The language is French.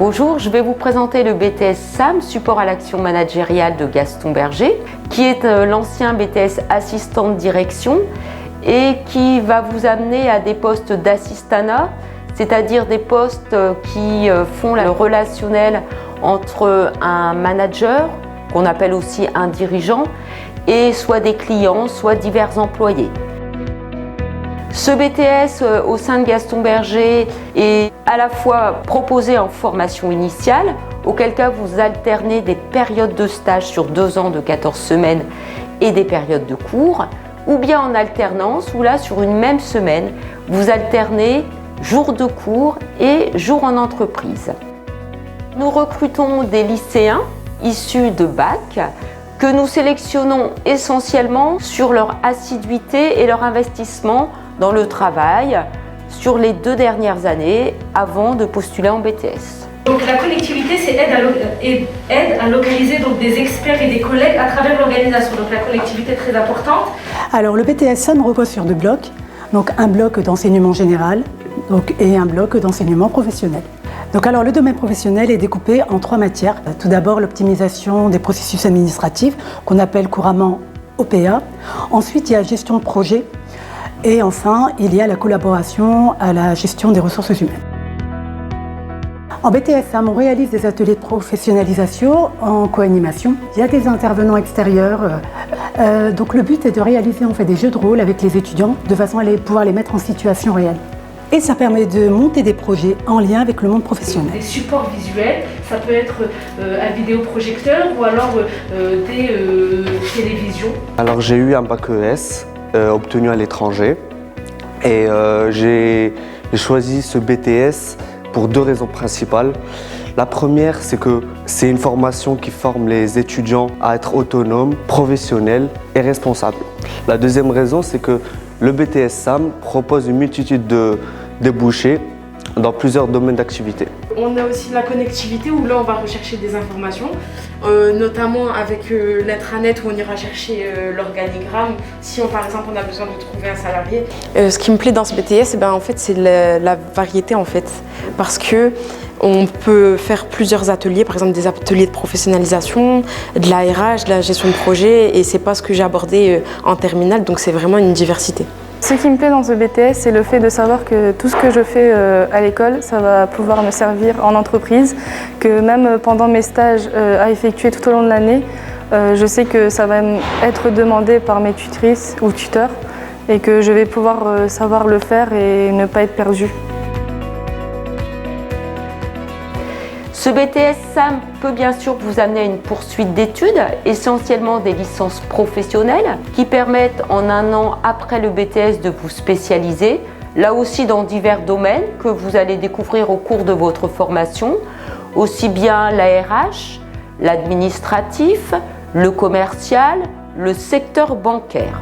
Bonjour, je vais vous présenter le BTS SAM, support à l'action managériale de Gaston Berger, qui est l'ancien BTS assistant de direction et qui va vous amener à des postes d'assistanat, c'est-à-dire des postes qui font le relationnel entre un manager, qu'on appelle aussi un dirigeant, et soit des clients, soit divers employés. Ce BTS au sein de Gaston Berger est à la fois proposé en formation initiale, auquel cas vous alternez des périodes de stage sur 2 ans de 14 semaines et des périodes de cours, ou bien en alternance, où là sur une même semaine, vous alternez jours de cours et jours en entreprise. Nous recrutons des lycéens issus de bac, que nous sélectionnons essentiellement sur leur assiduité et leur investissement dans le travail sur les 2 dernières années avant de postuler en BTS. Donc la connectivité, c'est aide à localiser donc, des experts et des collègues à travers l'organisation. Donc la connectivité est très importante. Alors le BTS SAM repose sur 2 blocs. Donc un bloc d'enseignement général et un bloc d'enseignement professionnel. Donc alors le domaine professionnel est découpé en 3 matières. Tout d'abord l'optimisation des processus administratifs qu'on appelle couramment OPA. Ensuite il y a gestion de projet. Et enfin, il y a la collaboration à la gestion des ressources humaines. En BTS SAM, on réalise des ateliers de professionnalisation en co-animation. Il y a des intervenants extérieurs. Donc le but est de réaliser des jeux de rôle avec les étudiants de façon à pouvoir les mettre en situation réelle. Et ça permet de monter des projets en lien avec le monde professionnel. Des supports visuels, ça peut être un vidéoprojecteur ou alors des télévisions. Alors j'ai eu un bac ES. Obtenu à l'étranger et j'ai choisi ce BTS pour 2 raisons principales. La première, c'est que c'est une formation qui forme les étudiants à être autonomes, professionnels et responsables. La deuxième raison, c'est que le BTS SAM propose une multitude de débouchés dans plusieurs domaines d'activité. On a aussi la connectivité où là on va rechercher des informations, notamment avec l'intranet où on ira chercher l'organigramme si par exemple on a besoin de trouver un salarié. Ce qui me plaît dans ce BTS, en fait, c'est la variété en fait, parce que on peut faire plusieurs ateliers, par exemple des ateliers de professionnalisation, de la RH, de la gestion de projet, et c'est pas ce que j'ai abordé en terminale, donc c'est vraiment une diversité. Ce qui me plaît dans ce BTS, c'est le fait de savoir que tout ce que je fais à l'école, ça va pouvoir me servir en entreprise, que même pendant mes stages à effectuer tout au long de l'année, je sais que ça va être demandé par mes tutrices ou tuteurs et que je vais pouvoir savoir le faire et ne pas être perdue. Ce BTS SAM peut bien sûr vous amener à une poursuite d'études, essentiellement des licences professionnelles qui permettent en 1 an après le BTS de vous spécialiser, là aussi dans divers domaines que vous allez découvrir au cours de votre formation, aussi bien la RH, l'administratif, le commercial, le secteur bancaire.